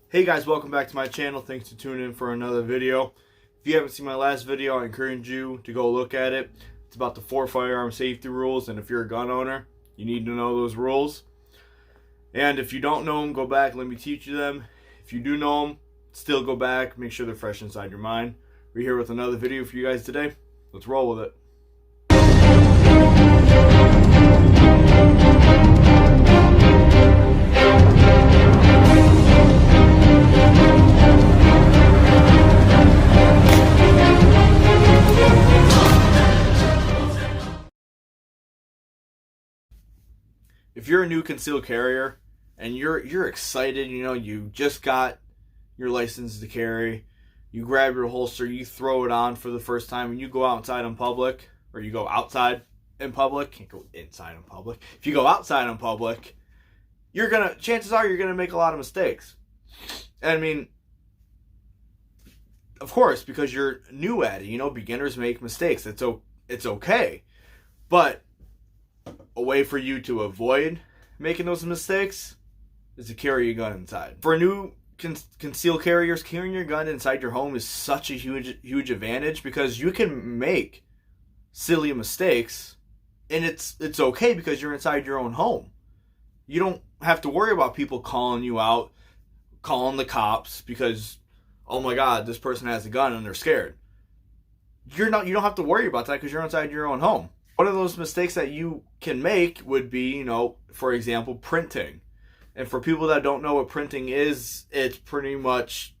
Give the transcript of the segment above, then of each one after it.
Hey guys, welcome back to my channel. Thanks for tuning in for another video. If you haven't seen my last video, I encourage you to go look at it. It's about the 4 firearm safety rules, and if you're a gun owner, you need to know those rules. And if you don't know them, go back, let me teach you them. If you do know them, still go back, make sure they're fresh inside your mind. We're here with another video for you guys today. Let's roll with it. If you're a new concealed carrier and you're excited, you just got your license to carry, you grab your holster, you throw it on for the first time, and you go outside in public, or you go outside in public, can't go inside in public. If you go outside in public, chances are you're gonna make a lot of mistakes. And I mean, of course, because you're new at it, beginners make mistakes. It's okay. But a way for you to avoid making those mistakes is to carry your gun inside. For new concealed carriers, carrying your gun inside your home is such a huge advantage, because you can make silly mistakes and it's okay because you're inside your own home. You don't have to worry about people calling you out, calling the cops because, oh my God, this person has a gun and they're scared. You don't have to worry about that because you're inside your own home. One of those mistakes that you can make would be, for example, printing. And for people that don't know what printing is, it's pretty much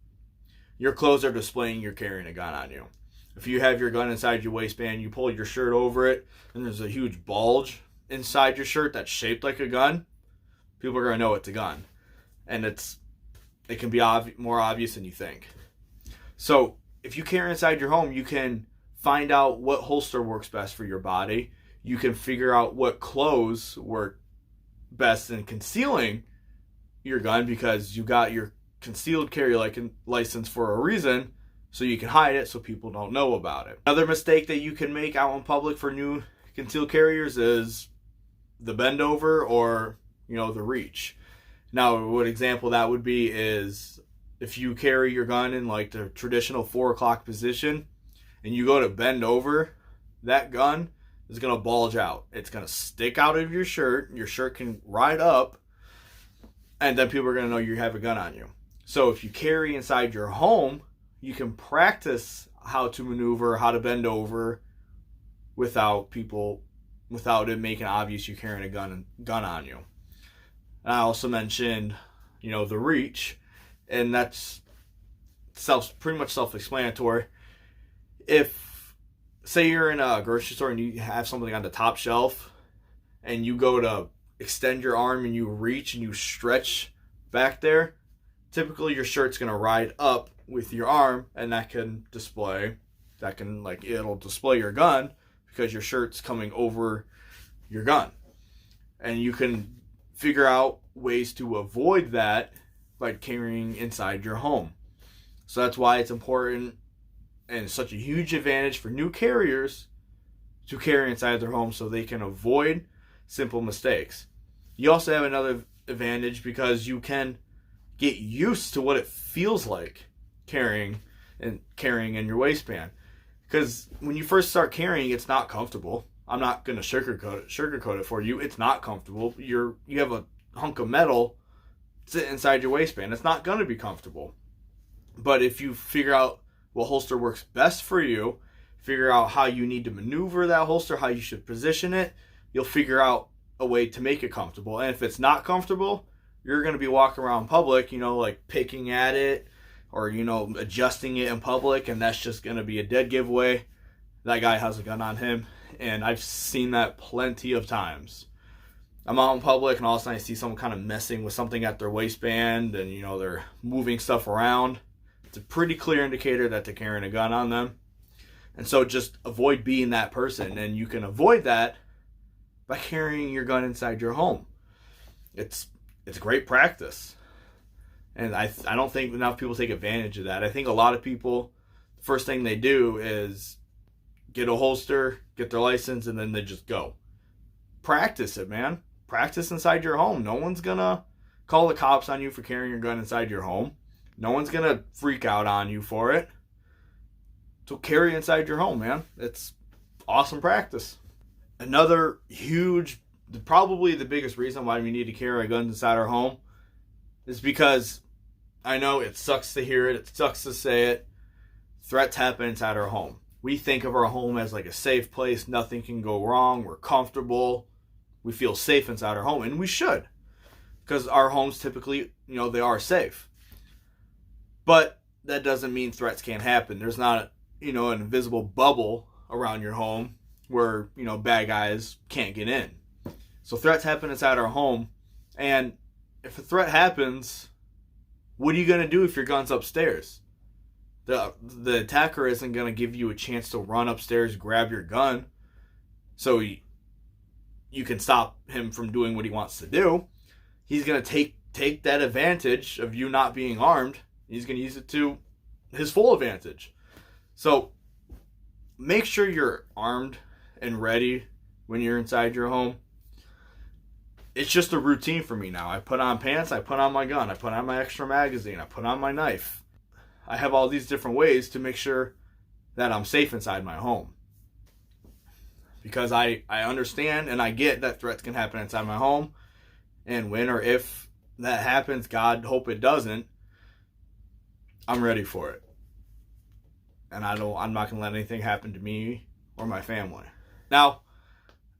your clothes are displaying you're carrying a gun on you. If you have your gun inside your waistband, you pull your shirt over it, and there's a huge bulge inside your shirt that's shaped like a gun, people are going to know it's a gun. And it can be more obvious than you think. So if you carry inside your home, you can find out what holster works best for your body. You can figure out what clothes work best in concealing your gun, because you got your concealed carry license for a reason, so you can hide it so people don't know about it. Another mistake that you can make out in public for new concealed carriers is the bend over, or the reach. Now, what example that would be is if you carry your gun in like the traditional 4 o'clock position, and you go to bend over, that gun is going to bulge out. It's going to stick out of your shirt. Your shirt can ride up, and then people are going to know you have a gun on you. So if you carry inside your home, you can practice how to maneuver, how to bend over without it making obvious you're carrying a gun on you. And I also mentioned, the reach, and that's pretty much self-explanatory. If, say you're in a grocery store and you have something on the top shelf and you go to extend your arm and you reach and you stretch back there, typically your shirt's going to ride up with your arm, and it'll display your gun because your shirt's coming over your gun. And you can figure out ways to avoid that by carrying inside your home. So that's why it's important and such a huge advantage for new carriers to carry inside their home, so they can avoid simple mistakes. You also have another advantage because you can get used to what it feels like carrying in your waistband. Because when you first start carrying, it's not comfortable. I'm not going to sugarcoat it for you. It's not comfortable. You have a hunk of metal sit inside your waistband. It's not going to be comfortable. But if you figure out what holster works best for you, figure out how you need to maneuver that holster, how you should position it, you'll figure out a way to make it comfortable. And if it's not comfortable, you're going to be walking around public, like picking at it or, adjusting it in public, and that's just going to be a dead giveaway. That guy has a gun on him, and I've seen that plenty of times. I'm out in public, and all of a sudden I see someone kind of messing with something at their waistband, and, they're moving stuff around. It's a pretty clear indicator that they're carrying a gun on them. And so just avoid being that person. And you can avoid that by carrying your gun inside your home. It's great practice. And I don't think enough people take advantage of that. I think a lot of people, the first thing they do is get a holster, get their license, and then they just go. Practice it, man. Practice inside your home. No one's going to call the cops on you for carrying your gun inside your home. No one's going to freak out on you for it. So carry inside your home, man. It's awesome practice. Another huge, probably the biggest reason why we need to carry guns inside our home is because I know it sucks to hear it. It sucks to say it. Threats happen inside our home. We think of our home as like a safe place. Nothing can go wrong. We're comfortable. We feel safe inside our home. And we should. Because our homes typically, they are safe. But that doesn't mean threats can't happen. There's not, an invisible bubble around your home where, bad guys can't get in. So threats happen inside our home. And if a threat happens, what are you going to do if your gun's upstairs? The attacker isn't going to give you a chance to run upstairs, grab your gun, so you can stop him from doing what he wants to do. He's going to take that advantage of you not being armed. He's going to use it to his full advantage. So make sure you're armed and ready when you're inside your home. It's just a routine for me now. I put on pants, I put on my gun, I put on my extra magazine, I put on my knife. I have all these different ways to make sure that I'm safe inside my home. Because I understand and I get that threats can happen inside my home. And when or if that happens, God hope it doesn't, I'm ready for it. And I'm not going to let anything happen to me or my family. Now,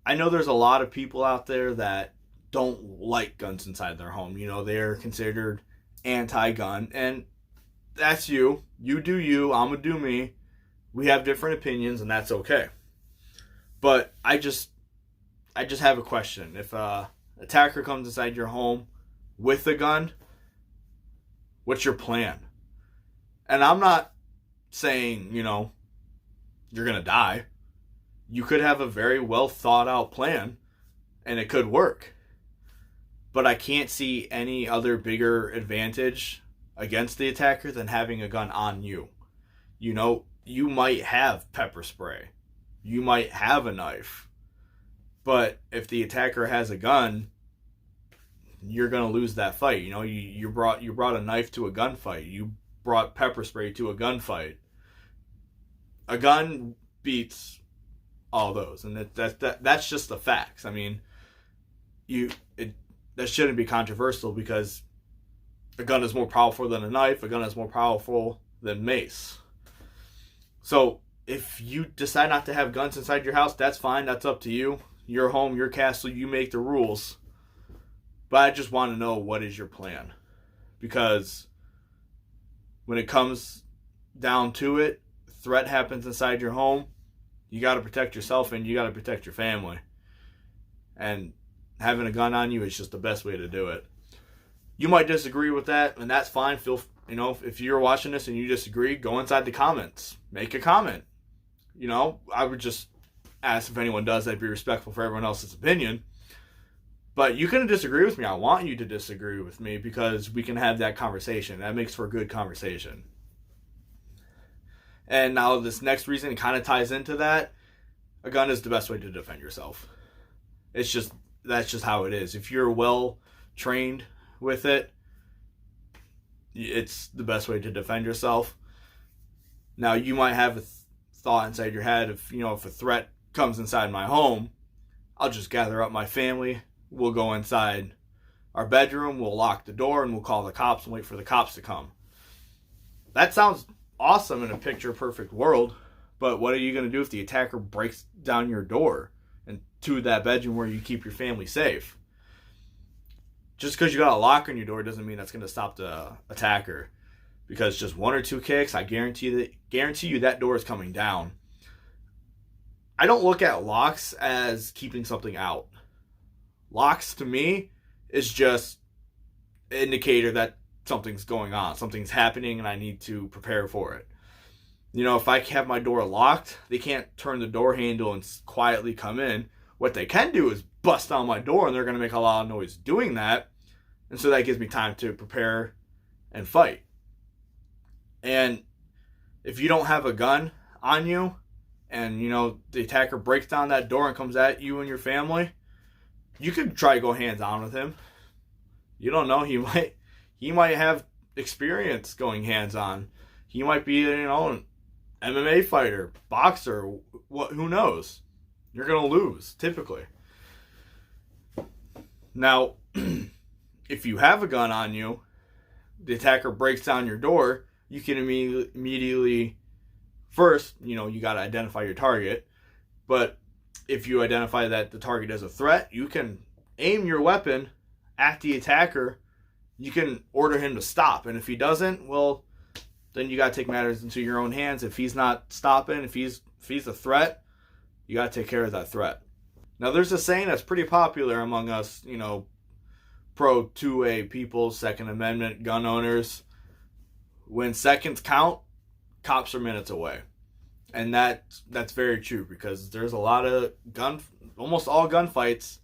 I know there's a lot of people out there that don't like guns inside their home. They're considered anti-gun. And that's you. You do you. I'm going to do me. We have different opinions, and that's okay. But I just have a question. If an attacker comes inside your home with a gun, what's your plan? And I'm not saying, you're going to die. You could have a very well thought out plan, and it could work. But I can't see any other bigger advantage against the attacker than having a gun on you. You might have pepper spray. You might have a knife. But if the attacker has a gun, you're going to lose that fight. You brought a knife to a gunfight. You brought pepper spray to a gunfight. A gun beats all those, and that's just the facts. I mean, that shouldn't be controversial because a gun is more powerful than a knife. A gun is more powerful than mace. So if you decide not to have guns inside your house, that's fine. That's up to you. Your home, your castle, you make the rules. But I just want to know, what is your plan? Because when it comes down to it, threat happens inside your home, you got to protect yourself and you got to protect your family. And having a gun on you is just the best way to do it. You might disagree with that, and that's fine. If you're watching this and you disagree, go inside the comments. Make a comment. I would just ask if anyone does, I'd be respectful for everyone else's opinion. But you can disagree with me. I want you to disagree with me because we can have that conversation. That makes for a good conversation. And now this next reason kind of ties into that. A gun is the best way to defend yourself. That's just how it is. If you're well trained with it, it's the best way to defend yourself. Now, you might have a thought inside your head if a threat comes inside my home, I'll just gather up my family. We'll go inside our bedroom, we'll lock the door, and we'll call the cops and wait for the cops to come. That sounds awesome in a picture-perfect world, but what are you going to do if the attacker breaks down your door and to that bedroom where you keep your family safe? Just because you got a lock on your door doesn't mean that's going to stop the attacker. Because just one or two kicks, I guarantee you that door is coming down. I don't look at locks as keeping something out. Locks, to me, is just an indicator that something's going on. Something's happening and I need to prepare for it. If I have my door locked, they can't turn the door handle and quietly come in. What they can do is bust down my door, and they're going to make a lot of noise doing that. And so that gives me time to prepare and fight. And if you don't have a gun on you, and the attacker breaks down that door and comes at you and your family, you could try to go hands on with him. You don't know, he might have experience going hands-on. He might be, an MMA fighter, boxer, who knows? You're going to lose, typically. Now, if you have a gun on you, the attacker breaks down your door, you can immediately first, you got to identify your target. But if you identify that the target is a threat, you can aim your weapon at the attacker. You can order him to stop. And if he doesn't, well, then you got to take matters into your own hands. If he's not stopping, if he's a threat, you got to take care of that threat. Now, there's a saying that's pretty popular among us, pro 2A people, Second Amendment gun owners. When seconds count, cops are minutes away. And that's very true, because there's a lot of almost all gunfights,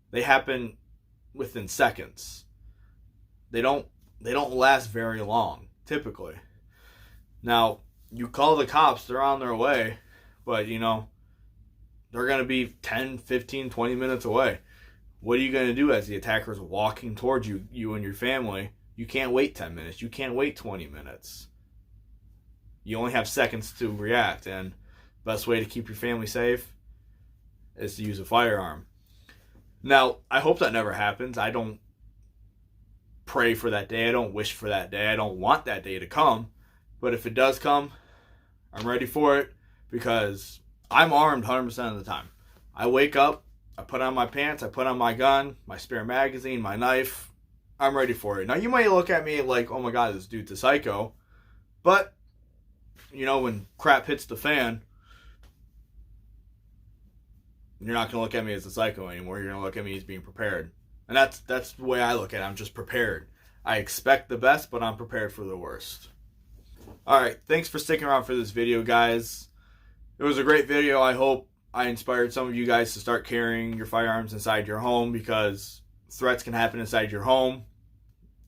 they happen within seconds. They don't last very long, typically. Now, you call the cops, they're on their way, but they're going to be 10, 15, 20 minutes away. What are you going to do as the attacker is walking towards you and your family? You can't wait 10 minutes. You can't wait 20 minutes. You only have seconds to react, and the best way to keep your family safe is to use a firearm. Now, I hope that never happens. I don't pray for that day. I don't wish for that day. I don't want that day to come. But if it does come, I'm ready for it, because I'm armed 100% of the time. I wake up, I put on my pants, I put on my gun, my spare magazine, my knife. I'm ready for it. Now, you might look at me like, oh my God, this dude's a psycho. But when crap hits the fan, you're not going to look at me as a psycho anymore. You're going to look at me as being prepared. And that's the way I look at it. I'm just prepared. I expect the best, but I'm prepared for the worst. Alright, thanks for sticking around for this video, guys. It was a great video. I hope I inspired some of you guys to start carrying your firearms inside your home, because threats can happen inside your home.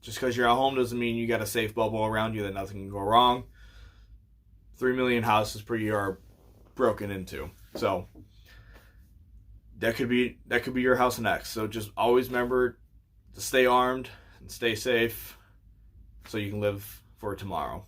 Just because you're at home doesn't mean you got a safe bubble around you that nothing can go wrong. 3 million houses per year are broken into. So that could be your house next. So just always remember to stay armed and stay safe, so you can live for tomorrow.